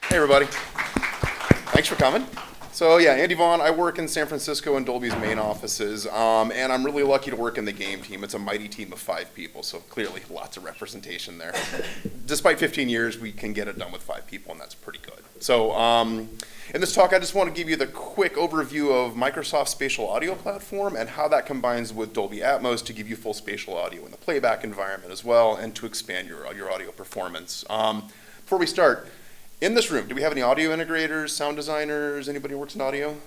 Hey everybody, thanks for coming. So yeah, Andy Vaughan, I work in San Francisco in Dolby's main offices, and I'm really lucky to work in the game team. It's a mighty team of 5 people, so clearly lots of representation there. Despite 15 years, we can get it done with 5 people, and that's pretty good. So in this talk, I just want to give you the quick overview of Microsoft Spatial Audio Platform and how that combines with Dolby Atmos to give you full spatial audio in the playback environment as well, and to expand your audio performance. Before we start, in this room, do we have any audio integrators, sound designers, anybody who works in audio?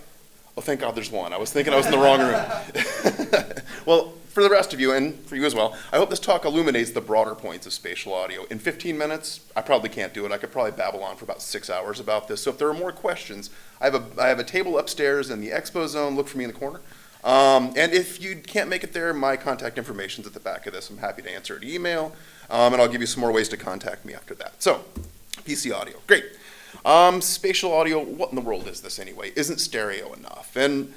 Oh, thank God there's one. I was thinking I was in the wrong room. Well, for the rest of you, and for you as well, I hope this talk illuminates the broader points of spatial audio. In 15 minutes, I probably can't do it. I could probably babble on for about 6 hours about this. So if there are more questions, I have a table upstairs in the expo zone. Look for me in the corner. And if you can't make it there, my contact information is at the back of this. I'm happy to answer an email, and I'll give you some more ways to contact me after that. So, PC audio, great. Spatial audio, what in the world is this anyway? Isn't stereo enough? And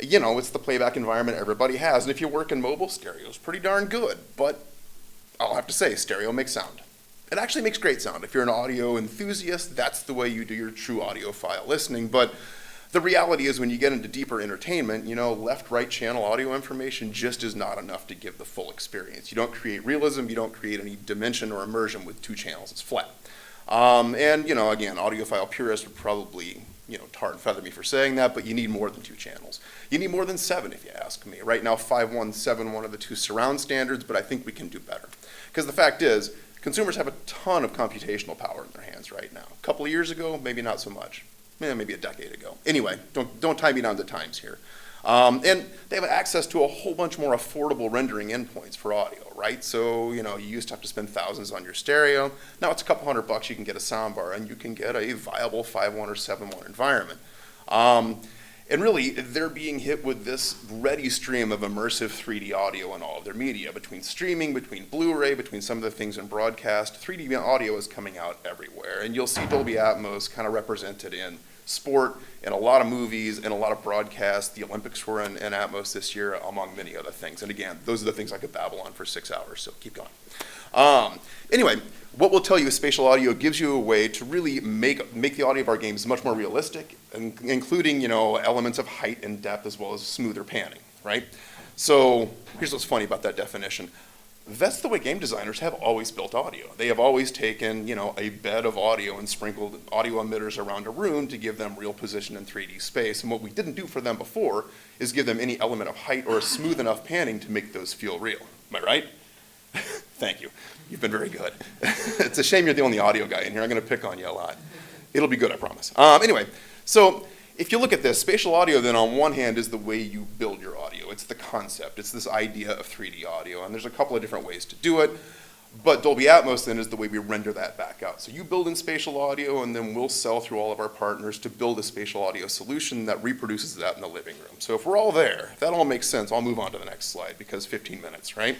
you know, it's the playback environment everybody has, and if you work in mobile, stereo is pretty darn good, but I'll have to say, stereo makes sound. It actually makes great sound. If you're an audio enthusiast, that's the way you do your true audiophile listening, but the reality is when you get into deeper entertainment, you know, left-right channel audio information just is not enough to give the full experience. You don't create realism, you don't create any dimension or immersion with 2 channels, it's flat. And you know, again, audiophile purists would probably, you know, tar and feather me for saying that, but you need more than 2 channels. You need more than 7 if you ask me. Right now 5.1, 7.1 are the 2 surround standards, but I think we can do better. Because the fact is, consumers have a ton of computational power in their hands right now. A couple of years ago, maybe not so much. Maybe a decade ago. Anyway, don't tie me down to times here. And they have access to a whole bunch more affordable rendering endpoints for audio, right? So, you know, you used to have to spend thousands on your stereo. Now it's a couple $100 you can get a soundbar and you can get a viable 5.1 or 7.1 environment. And really, they're being hit with this ready stream of immersive 3D audio in all of their media. Between streaming, between Blu-ray, between some of the things in broadcast, 3D audio is coming out everywhere. And you'll see Dolby Atmos kind of represented in sport, in a lot of movies, in a lot of broadcasts. The Olympics were in Atmos this year, among many other things. And again, those are the things I could babble on for 6 hours, so keep going. Anyway, what we'll tell you is spatial audio gives you a way to really make the audio of our games much more realistic, including, you know, elements of height and depth as well as smoother panning, right? So here's what's funny about that definition. That's the way game designers have always built audio. They have always taken, you know, a bed of audio and sprinkled audio emitters around a room to give them real position in 3D space. And what we didn't do for them before is give them any element of height or a smooth enough panning to make those feel real. Am I right? Thank you. You've been very good. It's a shame you're the only audio guy in here. I'm going to pick on you a lot. It'll be good, I promise. Anyway, so if you look at this, spatial audio then on one hand is the way you build your audio. It's the concept. It's this idea of 3D audio. And there's a couple of different ways to do it. But Dolby Atmos then is the way we render that back out. So you build in spatial audio and then we'll sell through all of our partners to build a spatial audio solution that reproduces that in the living room. So if we're all there, if that all makes sense, I'll move on to the next slide because 15 minutes, right?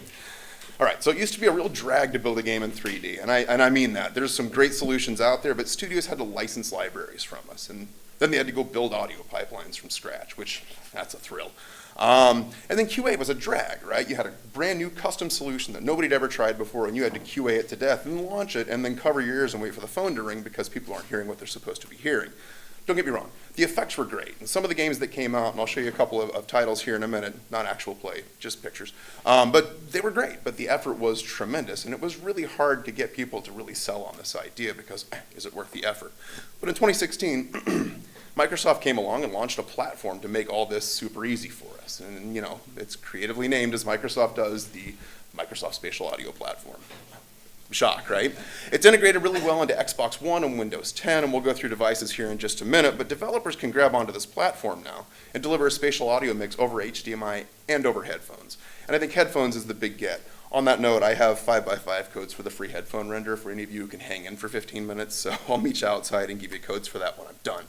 All right, so it used to be a real drag to build a game in 3D, and I mean that. There's some great solutions out there, but studios had to license libraries from us, and then they had to go build audio pipelines from scratch, which, that's a thrill. And then QA was a drag, right? You had a brand new custom solution that nobody had ever tried before, and you had to QA it to death and launch it, and then cover your ears and wait for the phone to ring because people aren't hearing what they're supposed to be hearing. Don't get me wrong, the effects were great. And some of the games that came out, and I'll show you a couple of titles here in a minute, not actual play, just pictures, but they were great, but the effort was tremendous, and it was really hard to get people to really sell on this idea because is it worth the effort? But in 2016, Microsoft came along and launched a platform to make all this super easy for us. And you know, it's creatively named as Microsoft does, the Microsoft Spatial Audio Platform. Shock, right? It's integrated really well into Xbox One and Windows 10, and we'll go through devices here in just a minute, but developers can grab onto this platform now and deliver a spatial audio mix over HDMI and over headphones. And I think headphones is the big get. On that note, I have 5x5 codes for the free headphone render for any of you who can hang in for 15 minutes, so I'll meet you outside and give you codes for that when I'm done.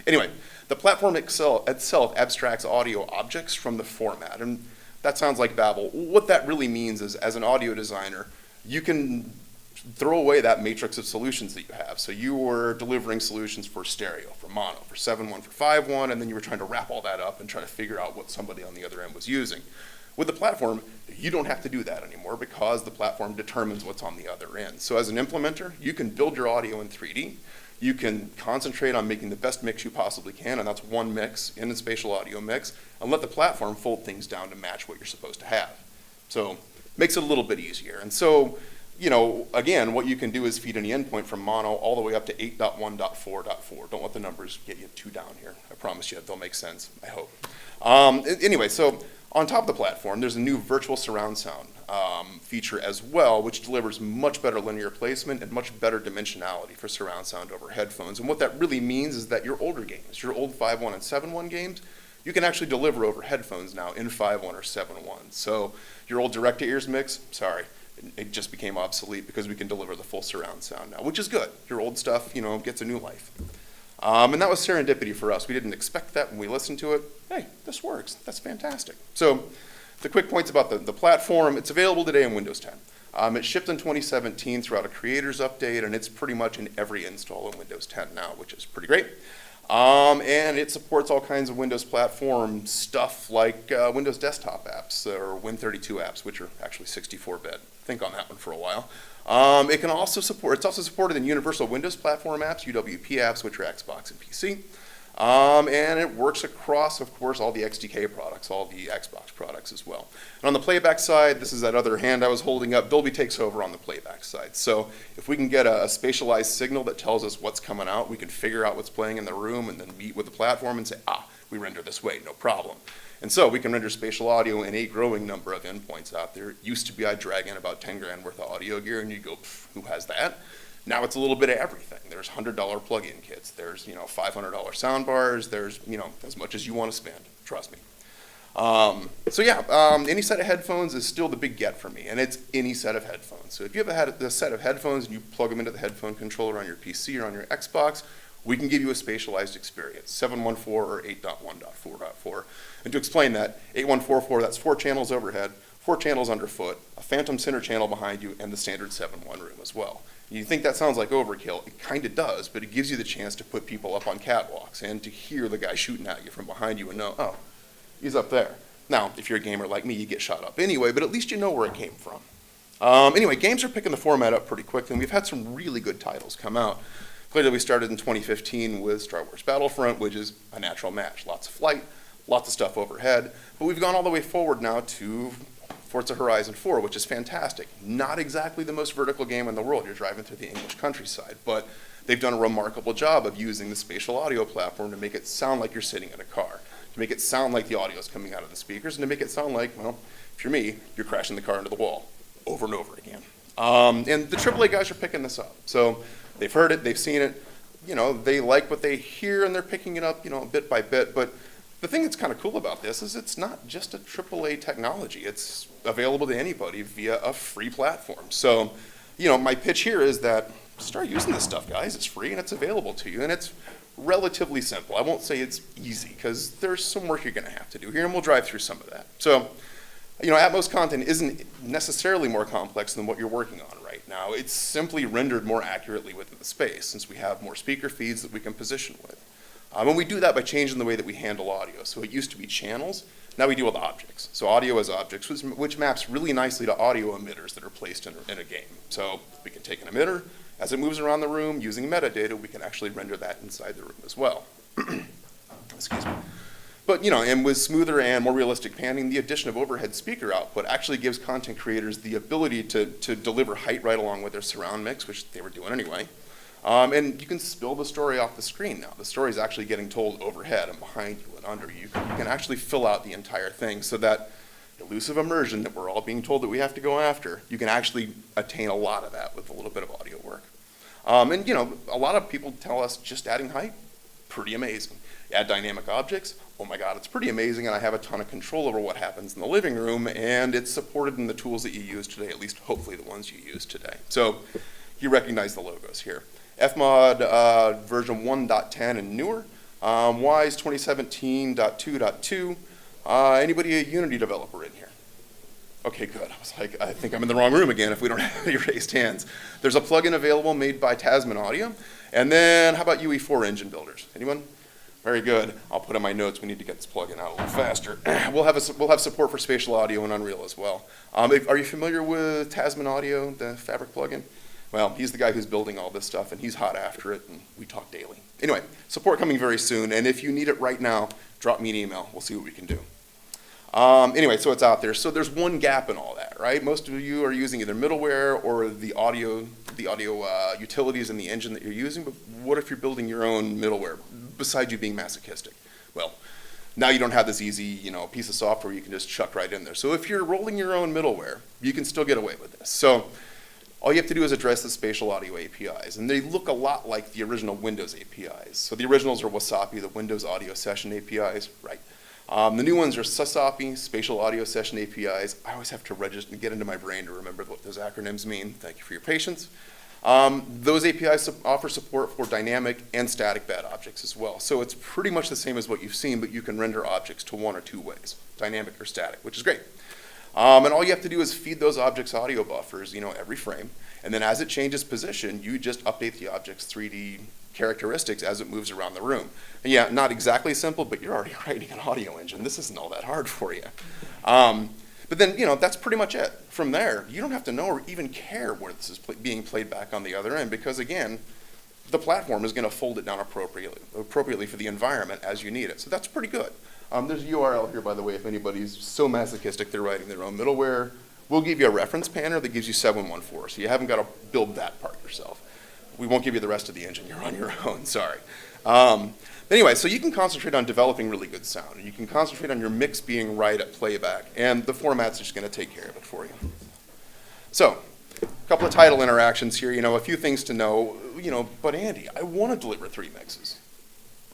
Anyway, the platform itself abstracts audio objects from the format, and that sounds like babble. What that really means is, as an audio designer, you can throw away that matrix of solutions that you have. So you were delivering solutions for stereo, for mono, for 7.1, for 5.1, and then you were trying to wrap all that up and try to figure out what somebody on the other end was using. With the platform, you don't have to do that anymore because the platform determines what's on the other end. So as an implementer, you can build your audio in 3D, You can concentrate on making the best mix you possibly can, and that's one mix in the spatial audio mix, and let the platform fold things down to match what you're supposed to have. So makes it a little bit easier. And so, again, what you can do is feed any endpoint from mono all the way up to 8.1.4.4. Don't let the numbers get you too down here. I promise you they'll make sense, I hope. Anyway, so on top of the platform, there's a new virtual surround sound feature as well, which delivers much better linear placement and much better dimensionality for surround sound over headphones. And what that really means is that your older games, your old 5.1 and 7.1 games, you can actually deliver over headphones now in 5.1 or 7.1. So your old direct-to-ears mix, sorry, it just became obsolete because we can deliver the full surround sound now, which is good. Your old stuff, gets a new life. And that was serendipity for us. We didn't expect that when we listened to it. Hey, this works. That's fantastic. So the quick points about the platform, it's available today in Windows 10. It shipped in 2017 throughout a creators update, and it's pretty much in every install in Windows 10 now, which is pretty great. And it supports all kinds of Windows platform stuff like Windows desktop apps or Win32 apps, which are actually 64-bit. Think on that one for a while. It's also supported in Universal Windows Platform apps, UWP apps, which are Xbox and PC. And it works across, of course, all the XDK products, all the Xbox products as well. And on the playback side, this is that other hand I was holding up, Dolby takes over on the playback side. So if we can get a spatialized signal that tells us what's coming out, we can figure out what's playing in the room and then meet with the platform and say, we render this way, no problem. And so we can render spatial audio in a growing number of endpoints out there. It used to be I'd drag in about 10 grand worth of audio gear and you go, who has that? Now it's a little bit of everything. There's $100 plug-in kits. There's $500 sound bars. There's as much as you want to spend. Trust me. Any set of headphones is still the big get for me, and it's any set of headphones. So if you have a set of headphones and you plug them into the headphone controller on your PC or on your Xbox, we can give you a spatialized experience, 7.1.4 or 8.1.4.4. And to explain that, 8.1.4.4, that's 4 channels overhead, 4 channels underfoot, a phantom center channel behind you, and the standard 7.1 room as well. You think that sounds like overkill. It kind of does, but it gives you the chance to put people up on catwalks and to hear the guy shooting at you from behind you and know, oh, he's up there. Now, if you're a gamer like me, you get shot up anyway, but at least you know where it came from. Anyway, games are picking the format up pretty quickly, and we've had some really good titles come out. Clearly, we started in 2015 with Star Wars Battlefront, which is a natural match. Lots of flight, lots of stuff overhead, but we've gone all the way forward now to Forza Horizon 4, which is fantastic. Not exactly the most vertical game in the world. You're driving through the English countryside, but they've done a remarkable job of using the spatial audio platform to make it sound like you're sitting in a car, to make it sound like the audio is coming out of the speakers, and to make it sound like, well, if you're me, you're crashing the car into the wall over and over again. And the AAA guys are picking this up. So they've heard it, they've seen it, they like what they hear, and they're picking it up, bit by bit. But the thing that's kind of cool about this is it's not just a AAA technology. It's available to anybody via a free platform. So, my pitch here is that start using this stuff, guys. It's free and it's available to you, and it's relatively simple. I won't say it's easy because there's some work you're going to have to do here, and we'll drive through some of that. So, Atmos content isn't necessarily more complex than what you're working on right now. It's simply rendered more accurately within the space since we have more speaker feeds that we can position with. And we do that by changing the way that we handle audio. So it used to be channels, now we deal with objects. So audio as objects, which maps really nicely to audio emitters that are placed in a game. So we can take an emitter, as it moves around the room, using metadata, we can actually render that inside the room as well. Excuse me. But, and with smoother and more realistic panning, the addition of overhead speaker output actually gives content creators the ability to deliver height right along with their surround mix, which they were doing anyway. And you can spill the story off the screen now. The story is actually getting told overhead and behind you and under you. You can actually fill out the entire thing so that elusive immersion that we're all being told that we have to go after, you can actually attain a lot of that with a little bit of audio work. And a lot of people tell us just adding height, pretty amazing. Add dynamic objects, oh my God, it's pretty amazing, and I have a ton of control over what happens in the living room, and it's supported in the tools that you use today, at least hopefully the ones you use today. So you recognize the logos here. FMOD version 1.10 and newer. WISE 2017.2.2. Anybody a Unity developer in here? Okay, good. I was like, I think I'm in the wrong room again if we don't have any raised hands. There's a plugin available made by Tasman Audio. And then how about UE4 engine builders? Anyone? Very good. I'll put in my notes. We need to get this plugin out a little faster. We'll have support for spatial audio and Unreal as well. Are you familiar with Tasman Audio, the Fabric plugin? Well, he's the guy who's building all this stuff, and he's hot after it, and we talk daily. Anyway, support coming very soon, and if you need it right now, drop me an email. We'll see what we can do. Anyway, so it's out there. So there's one gap in all that, right? Most of you are using either middleware or the audio utilities in the engine that you're using, but what if you're building your own middleware, besides you being masochistic? Well, now you don't have this easy, piece of software you can just chuck right in there. So if you're rolling your own middleware, you can still get away with this. So all you have to do is address the Spatial Audio APIs, and they look a lot like the original Windows APIs. So the originals are Wasapi, the Windows Audio Session APIs, right? The new ones are SASAPI, Spatial Audio Session APIs. I always have to register and get into my brain to remember what those acronyms mean. Thank you for your patience. Those APIs offer support for dynamic and static bed objects as well. So it's pretty much the same as what you've seen, but you can render objects to one or two ways, dynamic or static, which is great. And all you have to do is feed those objects audio buffers, every frame. And then as it changes position, you just update the object's 3D characteristics as it moves around the room. And yeah, not exactly simple, but you're already writing an audio engine. This isn't all that hard for you. But then, that's pretty much it. From there, you don't have to know or even care where this is being played back on the other end, because again, the platform is going to fold it down appropriately for the environment as you need it. So that's pretty good. There's a URL here, by the way, if anybody's so masochistic they're writing their own middleware. We'll give you a reference panner that gives you 714, so you haven't got to build that part yourself. We won't give you the rest of the engine. You're on your own, sorry. Anyway, so you can concentrate on developing really good sound, and you can concentrate on your mix being right at playback, and the format's just going to take care of it for you. So, a couple of title interactions here, a few things to know, but Andy, I want to deliver 3 mixes.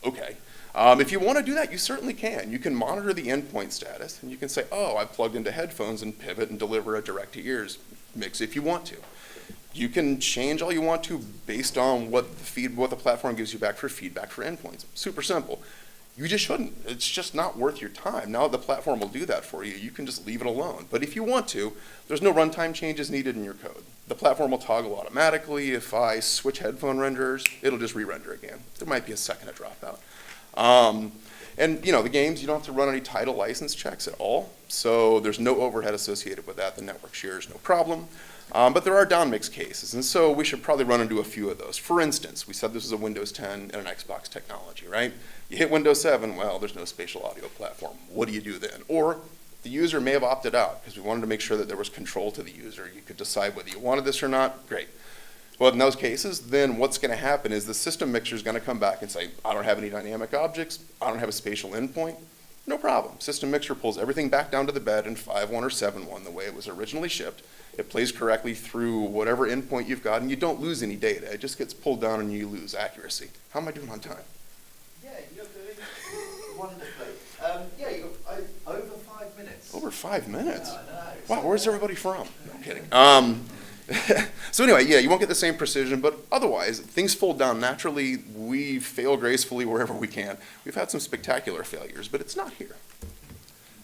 Okay. If you want to do that, you certainly can. You can monitor the endpoint status, and you can say, oh, I've plugged into headphones and pivot and deliver a direct-to-ears mix if you want to. You can change all you want to based on what the platform gives you back for feedback for endpoints. Super simple. You just shouldn't. It's just not worth your time. Now the platform will do that for you. You can just leave it alone. But if you want to, there's no runtime changes needed in your code. The platform will toggle automatically. If I switch headphone renderers, it'll just re-render again. There might be a second of dropout. And the games, you don't have to run any title license checks at all. So there's no overhead associated with that. The network shares no problem. But there are downmix cases, and so we should probably run into a few of those. For instance, we said this is a Windows 10 and an Xbox technology, right? You hit Windows 7, well, there's no spatial audio platform. What do you do then? Or the user may have opted out because we wanted to make sure that there was control to the user. You could decide whether you wanted this or not. Great. Well, in those cases, then what's going to happen is the system mixer is going to come back and say, I don't have any dynamic objects. I don't have a spatial endpoint. No problem. System mixer pulls everything back down to the bed in 5.1 or 7.1 the way it was originally shipped. It plays correctly through whatever endpoint you've got, and you don't lose any data. It just gets pulled down and you lose accuracy. How am I doing on time? Yeah, you're doing wonderfully. You got over 5 minutes. Over 5 minutes? Yeah, I know. Wow, where's everybody from? No, I'm kidding. So anyway, yeah, you won't get the same precision, but otherwise, things fold down naturally. We fail gracefully wherever we can. We've had some spectacular failures, but it's not here.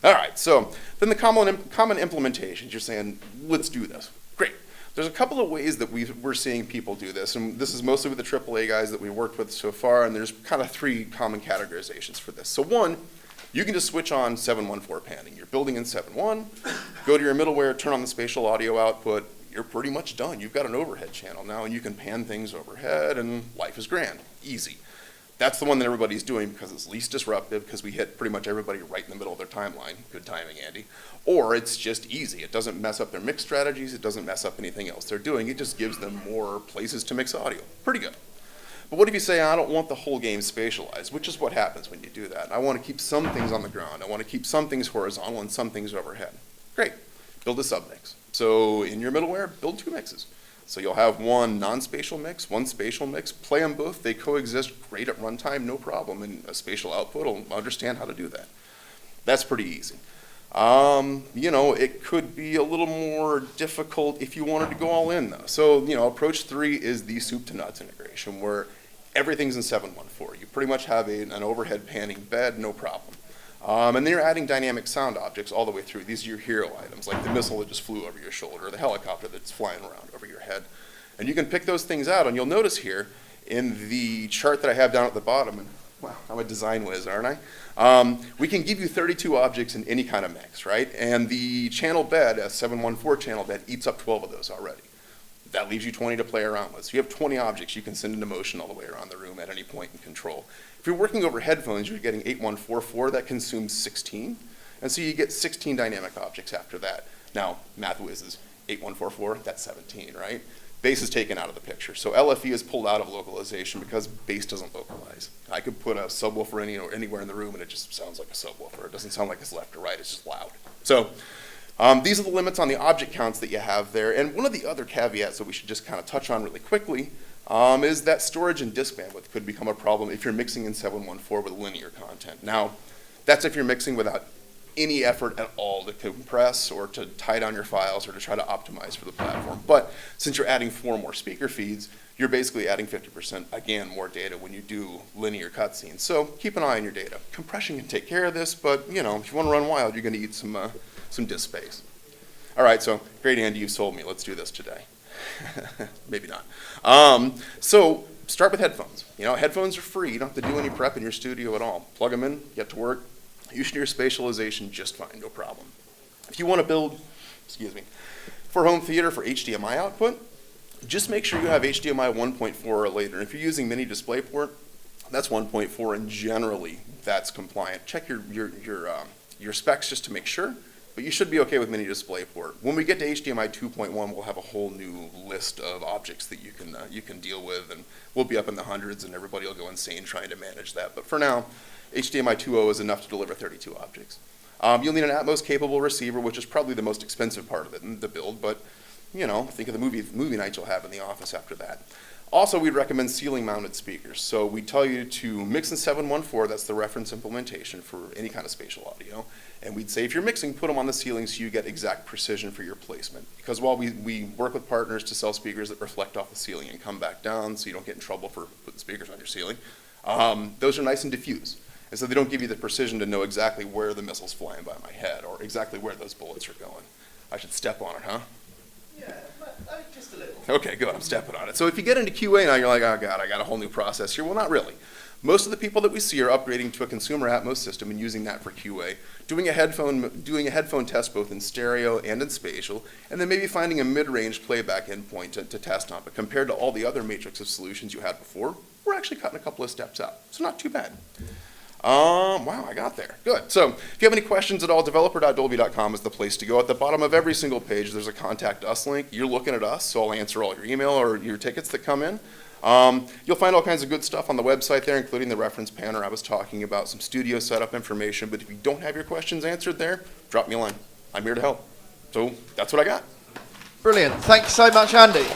All right, so then the common implementations, you're saying, let's do this. Great. There's a couple of ways that we're seeing people do this, and this is mostly with the AAA guys that we worked with so far, and there's kind of 3 common categorizations for this. So one, you can just switch on 714 panning. You're building in 7.1, go to your middleware, turn on the spatial audio output, you're pretty much done. You've got an overhead channel now, and you can pan things overhead, and life is grand, easy. That's the one that everybody's doing because it's least disruptive, because we hit pretty much everybody right in the middle of their timeline. Good timing, Andy. Or it's just easy. It doesn't mess up their mix strategies. It doesn't mess up anything else they're doing. It just gives them more places to mix audio. Pretty good. But what if you say, I don't want the whole game spatialized, which is what happens when you do that. I want to keep some things on the ground. I want to keep some things horizontal and some things overhead. Great. Build a submix. So in your middleware, build 2 mixes. So you'll have one non-spatial mix, one spatial mix, play them both, they coexist great at runtime, no problem, and a spatial output will understand how to do that. That's pretty easy. It could be a little more difficult if you wanted to go all in though. So, approach 3 is the soup to nuts integration where everything's in 7.1.4. You pretty much have an overhead panning bed, no problem. And then you're adding dynamic sound objects all the way through. These are your hero items, like the missile that just flew over your shoulder, the helicopter that's flying around over your head. And you can pick those things out, and you'll notice here in the chart that I have down at the bottom, and wow, I'm a design whiz, aren't I? We can give you 32 objects in any kind of mix, right? And the channel bed, a 7.1.4 channel bed, eats up 12 of those already. That leaves you 20 to play around with. So you have 20 objects you can send into motion all the way around the room at any point and control. If you're working over headphones, you're getting 8144, that consumes 16. And so you get 16 dynamic objects after that. Now, math whizzes, 8144, that's 17, right? Bass is taken out of the picture. So LFE is pulled out of localization because bass doesn't localize. I could put a subwoofer anywhere in the room and it just sounds like a subwoofer. It doesn't sound like it's left or right, it's just loud. So these are the limits on the object counts that you have there. And one of the other caveats that we should just kind of touch on really quickly is that storage and disk bandwidth could become a problem if you're mixing in 714 with linear content. Now, that's if you're mixing without any effort at all to compress or to tie down your files or to try to optimize for the platform. But since you're adding 4 more speaker feeds, you're basically adding 50%, again, more data when you do linear cutscenes. So keep an eye on your data. Compression can take care of this, but if you want to run wild, you're going to eat some disk space. All right, so great, Andy, you sold me. Let's do this today. Maybe not. So start with headphones. Headphones are free. You don't have to do any prep in your studio at all. Plug them in, get to work. You should hear spatialization just fine, no problem. If you want to build, for home theater for HDMI output, just make sure you have HDMI 1.4 or later. If you're using mini DisplayPort, that's 1.4, and generally that's compliant. Check your specs just to make sure, but you should be okay with mini DisplayPort. When we get to HDMI 2.1, we'll have a whole new list of objects that you can deal with, and we'll be up in the hundreds, and everybody will go insane trying to manage that. But for now, HDMI 2.0 is enough to deliver 32 objects. You'll need an Atmos-capable receiver, which is probably the most expensive part of the build, but think of the movie nights you'll have in the office after that. Also, we'd recommend ceiling-mounted speakers. So we tell you to mix in 714, that's the reference implementation for any kind of spatial audio. And we'd say if you're mixing, put them on the ceiling so you get exact precision for your placement. Because while we work with partners to sell speakers that reflect off the ceiling and come back down so you don't get in trouble for putting speakers on your ceiling, those are nice and diffuse. And so they don't give you the precision to know exactly where the missile's flying by my head or exactly where those bullets are going. I should step on it, huh? Yeah, just a little. Okay, good, I'm stepping on it. So if you get into QA now, you're like, oh God, I got a whole new process here. Well, not really. Most of the people that we see are upgrading to a consumer Atmos system and using that for QA, doing a headphone test both in stereo and in spatial, and then maybe finding a mid-range playback endpoint to test on. But compared to all the other matrix of solutions you had before, we're actually cutting a couple of steps out. So not too bad. Wow, I got there. Good. So if you have any questions at all, developer.dolby.com is the place to go. At the bottom of every single page, there's a Contact Us link. You're looking at us, so I'll answer all your email or your tickets that come in. You'll find all kinds of good stuff on the website there, including the reference panel I was talking about, some studio setup information. But if you don't have your questions answered there, drop me a line. I'm here to help. So that's what I got. Brilliant. Thanks so much, Andy.